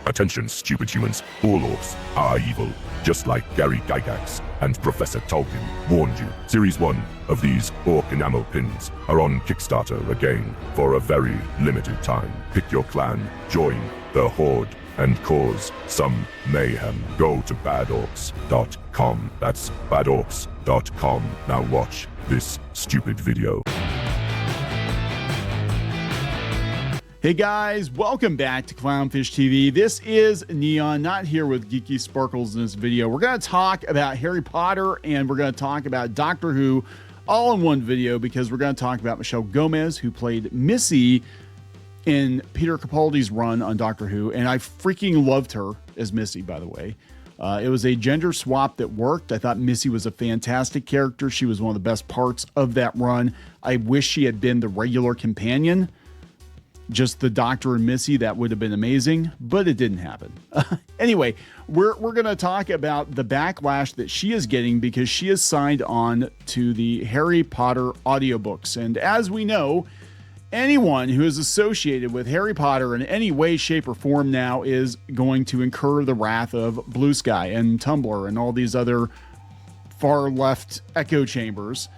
Attention, stupid humans. All orcs are evil, just like Gary Gygax and Professor Tolkien warned you. Series 1 of these orc enamel pins are on Kickstarter again for a very limited time. Pick your clan, join the Horde, and cause some mayhem. Go to badorcs.com. That's badorcs.com. Now watch this stupid video. Hey guys, welcome back to Clownfish TV. This is Kneon, not here with Geeky Sparkles in this video. We're going to talk about Harry Potter and we're going to talk about Doctor Who all in one video because we're going to talk about Michelle Gomez, who played Missy in Peter Capaldi's run on Doctor Who, and I freaking loved her as Missy, by the way. It was a gender swap that worked. I thought Missy was a fantastic character. She was one of the best parts of that run. I wish she had been the regular companion. Just the Doctor and Missy, that would have been amazing, but it didn't happen. Anyway, we're going to talk about the backlash that she is getting because she is signed on to the Harry Potter audiobooks. And as we know, anyone who is associated with Harry Potter in any way, shape, or form now is going to incur the wrath of Bluesky and Tumblr and all these other far left echo chambers.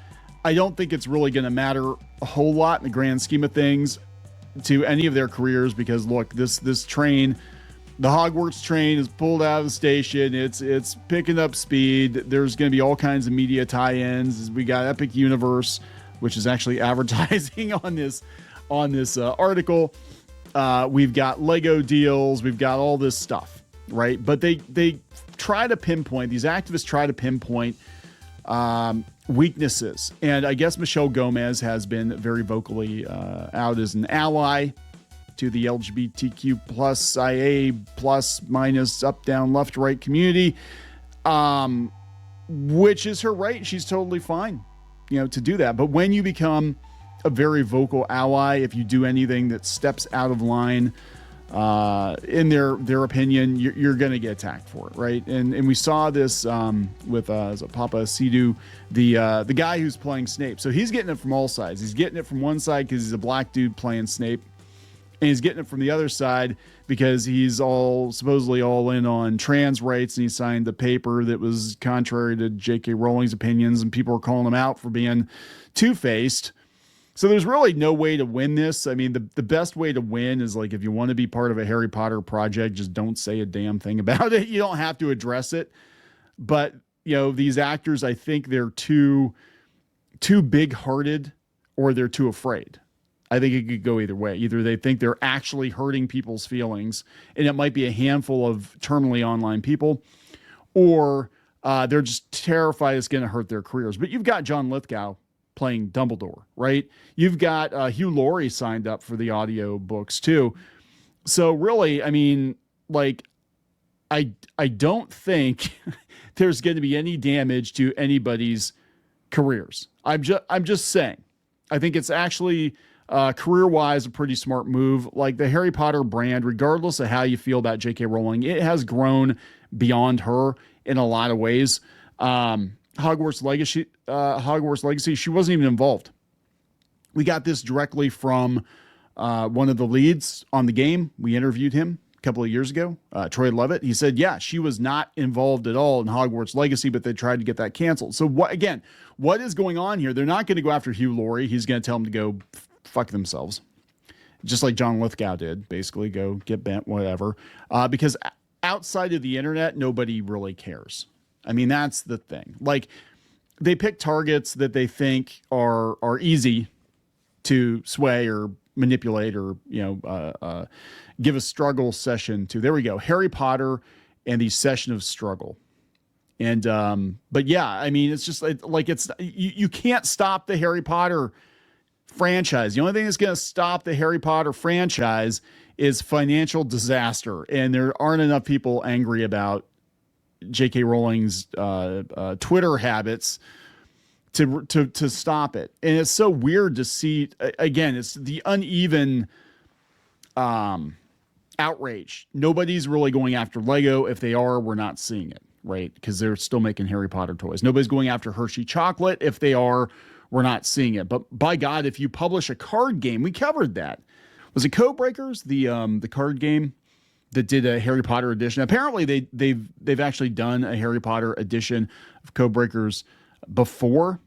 I don't think it's really going to matter a whole lot in the grand scheme of things to any of their careers because look, this train, the Hogwarts train, is pulled out of the station. It's picking up speed. There's going to be all kinds of media tie-ins. We got Epic Universe, which is actually advertising on this article. We've got Lego deals. We've got all this stuff, right? But they try to pinpoint, these activists try to pinpoint weaknesses. And I guess Michelle Gomez has been very vocally out as an ally to the LGBTQ plus IA plus minus up, down, left, right community, which is her right. She's totally fine, to do that. But when you become a very vocal ally, if you do anything that steps out of line in their opinion, you're going to get attacked for it, right? And we saw this with Papa Sidhu, the guy who's playing Snape. So he's getting it from all sides. He's getting it from one side because he's a black dude playing Snape, and he's getting it from the other side because he's supposedly all in on trans rights, and he signed the paper that was contrary to J.K. Rowling's opinions, and people were calling him out for being two-faced. So there's really no way to win this. I mean, the best way to win is like if you want to be part of a Harry Potter project, just don't say a damn thing about it. You don't have to address it. But, these actors, I think they're too big-hearted or they're too afraid. I think it could go either way. Either they think they're actually hurting people's feelings, and it might be a handful of terminally online people, or they're just terrified it's going to hurt their careers. But you've got John Lithgow playing Dumbledore, right? You've got Hugh Laurie signed up for the audio books too. So really, I mean, like, I don't think there's going to be any damage to anybody's careers. I'm just saying. I think it's actually career-wise a pretty smart move. Like the Harry Potter brand, regardless of how you feel about J.K. Rowling, it has grown beyond her in a lot of ways. Hogwarts Legacy, she wasn't even involved. We got this directly from one of the leads on the game. We interviewed him a couple of years ago, Troy Levitt. He said, yeah, she was not involved at all in Hogwarts Legacy, but they tried to get that canceled. So what is going on here? They're not going to go after Hugh Laurie. He's going to tell them to go fuck themselves, just like John Lithgow did, basically go get bent, whatever. Because outside of the internet, nobody really cares. I mean, that's the thing. Like, they pick targets that they think are easy to sway or manipulate or, give a struggle session to. There we go. Harry Potter and the session of struggle. And, but yeah, I mean, it's just like you can't stop the Harry Potter franchise. The only thing that's going to stop the Harry Potter franchise is financial disaster. And there aren't enough people angry about J.K. Rowling's Twitter habits to stop it. And it's so weird to see, again, it's the uneven outrage. Nobody's really going after Lego. If they are, we're not seeing it, right? Because they're still making Harry Potter toys. Nobody's going after Hershey chocolate. If they are, we're not seeing it. But by God, if you publish a card game, we covered that. Was it Codebreakers, the card game that did a Harry Potter edition. Apparently they've actually done a Harry Potter edition of Codebreakers before.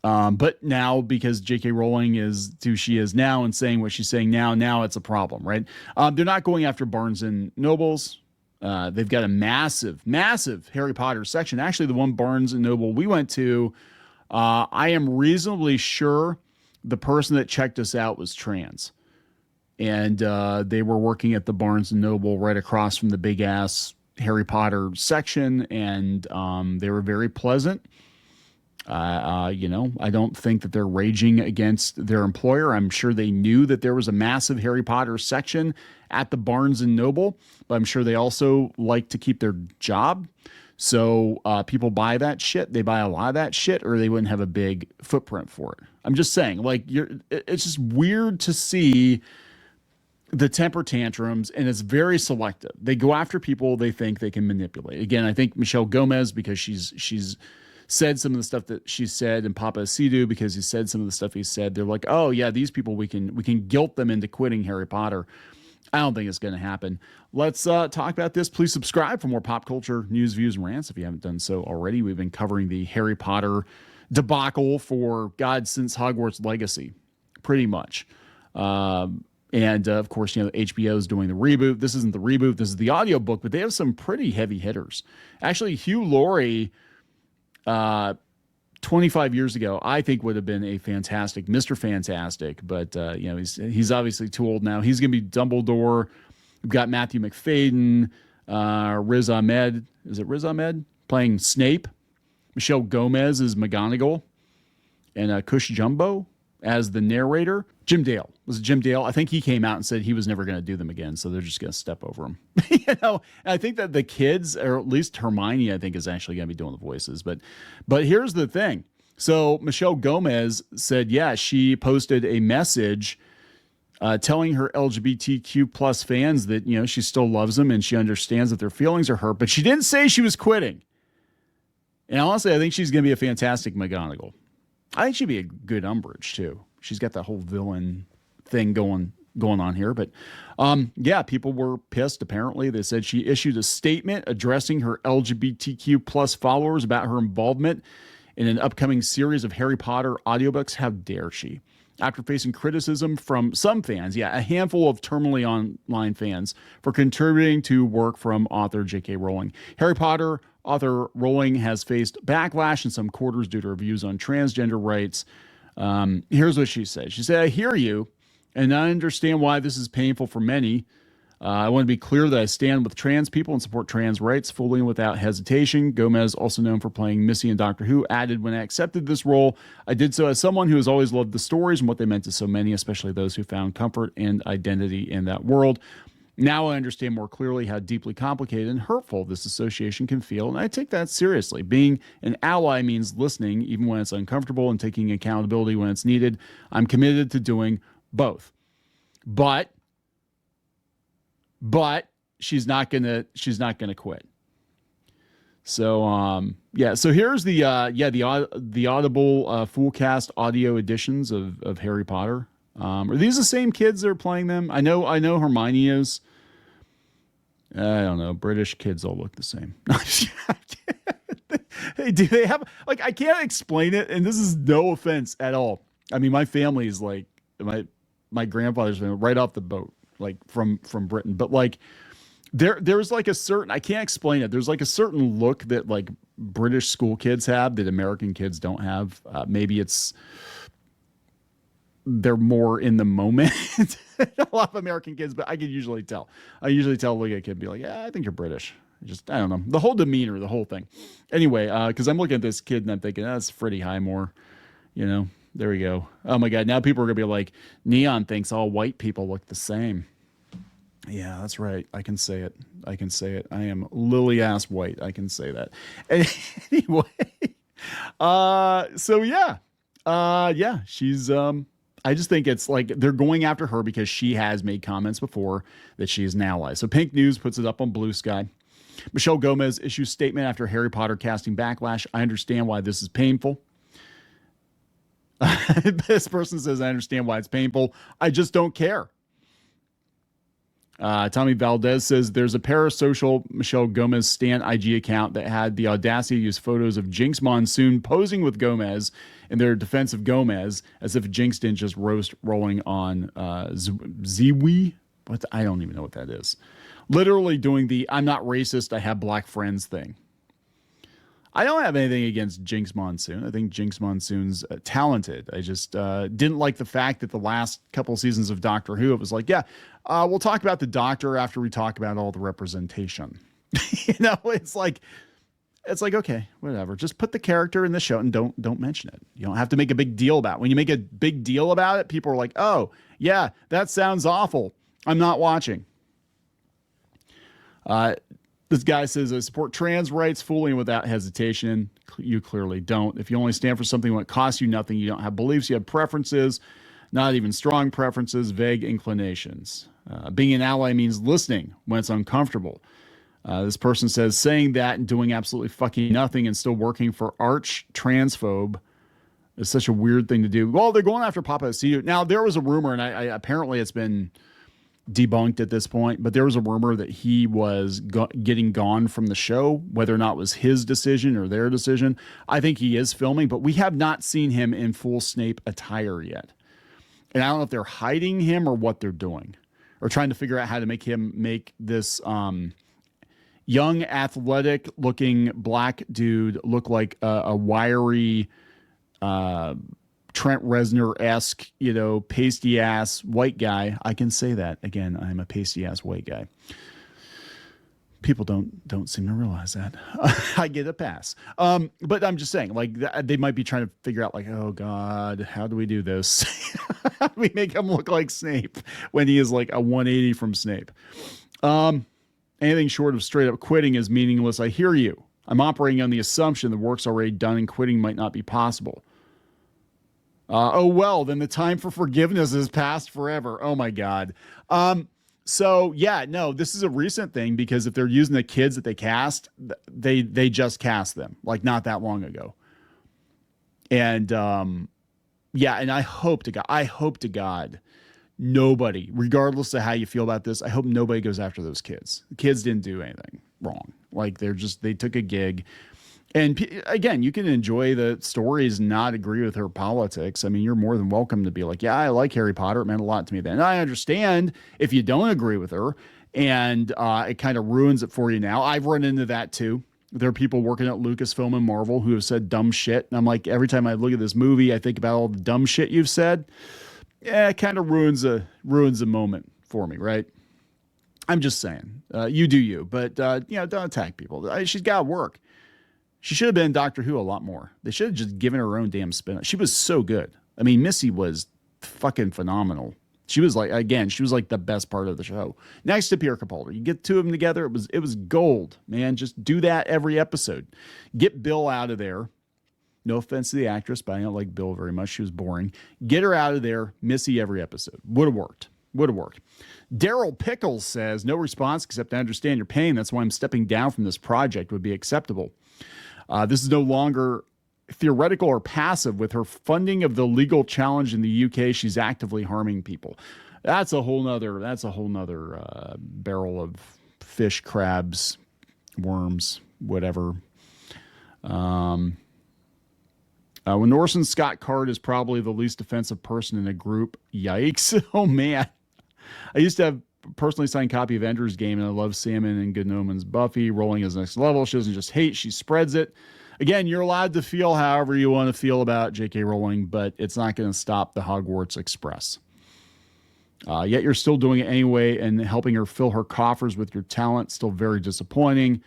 But now, because J.K. Rowling is who she is now and saying what she's saying now it's a problem, right? They're not going after Barnes and Nobles. They've got a massive Harry Potter section. Actually, the one Barnes and Noble we went to, I am reasonably sure the person that checked us out was trans. And they were working at the Barnes and Noble right across from the big ass Harry Potter section. And they were very pleasant. I don't think that they're raging against their employer. I'm sure they knew that there was a massive Harry Potter section at the Barnes and Noble, but I'm sure they also like to keep their job. So people buy that shit. They buy a lot of that shit, or they wouldn't have a big footprint for it. I'm just saying, like, it's just weird to see the temper tantrums, and it's very selective. They go after people they think they can manipulate. Again, I think Michelle Gomez, because she's said some of the stuff that she said, and Papa Sidhu, because he said some of the stuff he said, they're like, oh yeah, these people, we can guilt them into quitting Harry Potter. I don't think it's going to happen. Let's talk about this. Please subscribe for more pop culture news, views, and rants if you haven't done so already. We've been covering the Harry Potter debacle for God since Hogwarts Legacy, pretty much. And of course, HBO is doing the reboot. This isn't the reboot. This is the audiobook, but they have some pretty heavy hitters. Actually, Hugh Laurie, 25 years ago, I think would have been a fantastic Mr. Fantastic, but he's obviously too old now. He's going to be Dumbledore. We've got Matthew McFadden, Riz Ahmed. Is it Riz Ahmed playing Snape? Michelle Gomez is McGonagall, and Cush Jumbo as the narrator. Jim Dale. Was it Jim Dale? I think he came out and said he was never going to do them again, so they're just going to step over him. And I think that the kids, or at least Hermione, I think, is actually going to be doing the voices. But here's the thing. So Michelle Gomez said, yeah, she posted a message telling her LGBTQ plus fans that, she still loves them and she understands that their feelings are hurt, but she didn't say she was quitting. And honestly, I think she's going to be a fantastic McGonagall. I think she'd be a good Umbridge too. She's got that whole villain thing going on here. But people were pissed. Apparently, they said she issued a statement addressing her LGBTQ plus followers about her involvement in an upcoming series of Harry Potter audiobooks. How dare she? After facing criticism from some fans, a handful of terminally online fans, for contributing to work from author J.K. Rowling. Harry Potter author Rowling has faced backlash in some quarters due to her views on transgender rights. Here's what she said. She said, I hear you, and I understand why this is painful for many. I want to be clear that I stand with trans people and support trans rights fully and without hesitation. Gomez, also known for playing Missy in Doctor Who, added, when I accepted this role, I did so as someone who has always loved the stories and what they meant to so many, especially those who found comfort and identity in that world. Now I understand more clearly how deeply complicated and hurtful this association can feel, and I take that seriously. Being an ally means listening even when it's uncomfortable and taking accountability when it's needed. I'm committed to doing both. But she's not gonna quit. So so here's the Audible Foolcast audio editions of Harry Potter. Are these the same kids that are playing them? I know Hermione is. I don't know. British kids all look the same. Hey, do they have, like, I can't explain it, and this is no offense at all. I mean, my family is like, my grandfather's been right off the boat, like from Britain, but like there's like a certain, I can't explain it. There's like a certain look that like British school kids have that American kids don't have. Maybe they're more in the moment. A lot of American kids, but I can usually tell. I usually tell look at a kid and be like, yeah, I think you're British. I don't know. The whole demeanor, the whole thing. Anyway, because I'm looking at this kid and I'm thinking, that's Freddie Highmore. There we go. Oh my God. Now people are going to be like, Kneon thinks all white people look the same. Yeah, that's right. I can say it. I am lily ass white. I can say that. Anyway. She's, I just think it's like they're going after her because she has made comments before that she is an ally. So Pink News puts it up on Bluesky. Michelle Gomez issues statement after Harry Potter casting backlash. I understand why this is painful. This person says, I understand why it's painful. I just don't care. Tommy Valdez says there's a parasocial Michelle Gomez stan IG account that had the audacity to use photos of Jinx Monsoon posing with Gomez in their defense of Gomez, as if Jinx didn't just roast rolling on Ziwi. I don't even know what that is. Literally doing the "I'm not racist, I have black friends" thing. I don't have anything against Jinx Monsoon. I think Jinx Monsoon's talented. I just didn't like the fact that the last couple seasons of Doctor Who, it was like, we'll talk about the Doctor after we talk about all the representation. It's like, okay, whatever. Just put the character in the show and don't mention it. You don't have to make a big deal about it. When you make a big deal about it, people are like, oh, yeah, that sounds awful. I'm not watching. This guy says, I support trans rights fully and without hesitation. You clearly don't. If you only stand for something that costs you nothing, you don't have beliefs, you have preferences, not even strong preferences, vague inclinations. Being an ally means listening when it's uncomfortable. This person says, saying that and doing absolutely fucking nothing and still working for arch transphobe is such a weird thing to do. Well, they're going after Papa CU. Now, there was a rumor, and I apparently it's been debunked at this point, but there was a rumor that he was getting gone from the show, whether or not it was his decision or their decision. I think he is filming, but we have not seen him in full Snape attire yet. And I don't know if they're hiding him or what they're doing, or trying to figure out how to make this young, athletic looking black dude look like a wiry, Trent Reznor-esque, pasty ass white guy. I can say that again. I'm a pasty ass white guy. People don't seem to realize that. I get a pass. But I'm just saying, like, they might be trying to figure out, like, oh God, how do we do this? How do we make him look like Snape when he is like a 180 from Snape? Anything short of straight up quitting is meaningless. I hear you. I'm operating on the assumption the work's already done and quitting might not be possible. Then the time for forgiveness has passed forever. Oh my God. This is a recent thing, because if they're using the kids that they cast, they just cast them like not that long ago. And, and I hope to God, nobody, regardless of how you feel about this, I hope nobody goes after those kids. The kids didn't do anything wrong. Like they took a gig. And again, you can enjoy the stories and not agree with her politics. I mean, you're more than welcome to be like, yeah, I like Harry Potter. It meant a lot to me then. And I understand if you don't agree with her and it kind of ruins it for you now. I've run into that too. There are people working at Lucasfilm and Marvel who have said dumb shit. And I'm like, every time I look at this movie, I think about all the dumb shit you've said. Yeah, it kind of ruins a moment for me, right? I'm just saying, you do you, but don't attack people. She's got to work. She should have been in Doctor Who a lot more. They should have just given her own damn spin. She was so good. I mean, Missy was fucking phenomenal. She was like the best part of the show. Next to Pierre Capaldi. You get two of them together, it was gold, man. Just do that every episode. Get Bill out of there. No offense to the actress, but I don't like Bill very much. She was boring. Get her out of there. Missy every episode. Would have worked. Daryl Pickles says, no response except I understand your pain. That's why I'm stepping down from this project would be acceptable. This is no longer theoretical or passive. With her funding of the legal challenge in the UK, she's actively harming people. That's a whole nother barrel of fish, crabs, worms, whatever. When Orson Scott Card is probably the least offensive person in a group. Yikes. Oh man. I used to have a personally signed copy of Ender's Game, and I love Salmon and Good Omens. Buffy rolling is next level. She doesn't just hate, she spreads it. Again, you're allowed to feel however you want to feel about J.K. Rowling, but it's not going to stop the Hogwarts Express. Yet you're still doing it anyway and helping her fill her coffers with your talent. Still very disappointing.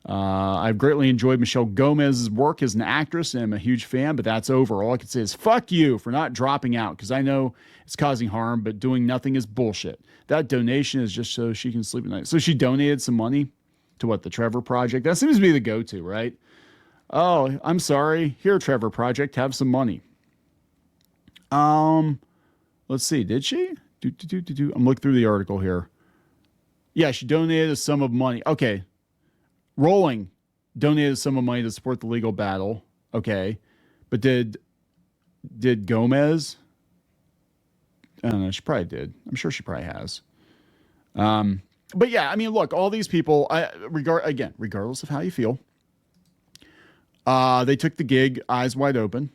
I've greatly enjoyed Michelle Gomez's work as an actress, and I'm a huge fan, but that's over. All I can say is fuck you for not dropping out, because I know it's causing harm, but doing nothing is bullshit. That donation is just so she can sleep at night. So she donated some money to the Trevor Project? That seems to be the go-to, right? Oh, I'm sorry. Here, Trevor Project, have some money. Let's see. Did she? I'm looking through the article here. Yeah, she donated a sum of money. Okay. Rowling donated a sum of money to support the legal battle. Okay. But did Gomez? I don't know. She probably did. I'm sure she probably has. But yeah, I mean, look, all these people, regardless of how you feel, they took the gig eyes wide open,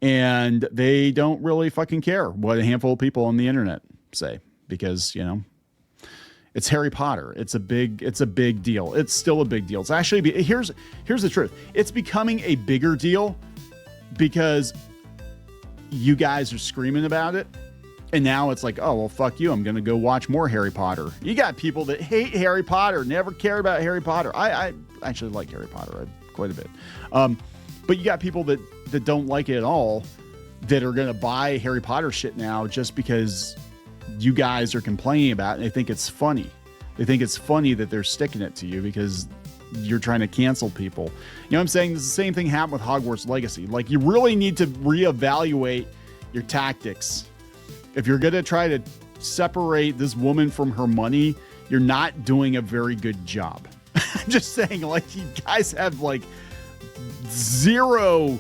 and they don't really fucking care what a handful of people on the internet say, because, you know, it's Harry Potter. It's a big deal. It's still a big deal. It's actually, here's the truth. It's becoming a bigger deal because you guys are screaming about it. And now it's like, oh, well, fuck you. I'm going to go watch more Harry Potter. You got people that hate Harry Potter, never cared about Harry Potter. I actually like Harry Potter quite a bit. But you got people that don't like it at all that are going to buy Harry Potter shit now just because you guys are complaining about it, and they think it's funny. They think it's funny that they're sticking it to you because you're trying to cancel people. You know what I'm saying? This is the same thing happened with Hogwarts Legacy. Like, you really need to reevaluate your tactics. If you're going to try to separate this woman from her money, you're not doing a very good job. I'm just saying, like, you guys have like zero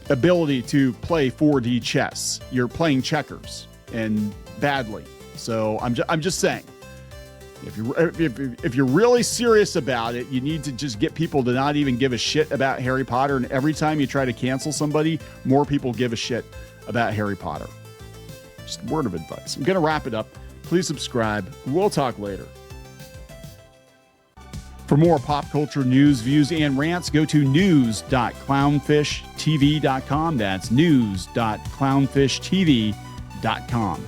ability to play 4D chess. You're playing checkers, and badly. So I'm just saying, if you're really serious about it, you need to just get people to not even give a shit about Harry Potter. And every time you try to cancel somebody, more people give a shit about Harry Potter. Just a word of advice. I'm going to wrap it up. Please subscribe. We'll talk later. For more pop culture news, views, and rants, go to news.clownfishtv.com. That's news.clownfishtv.com.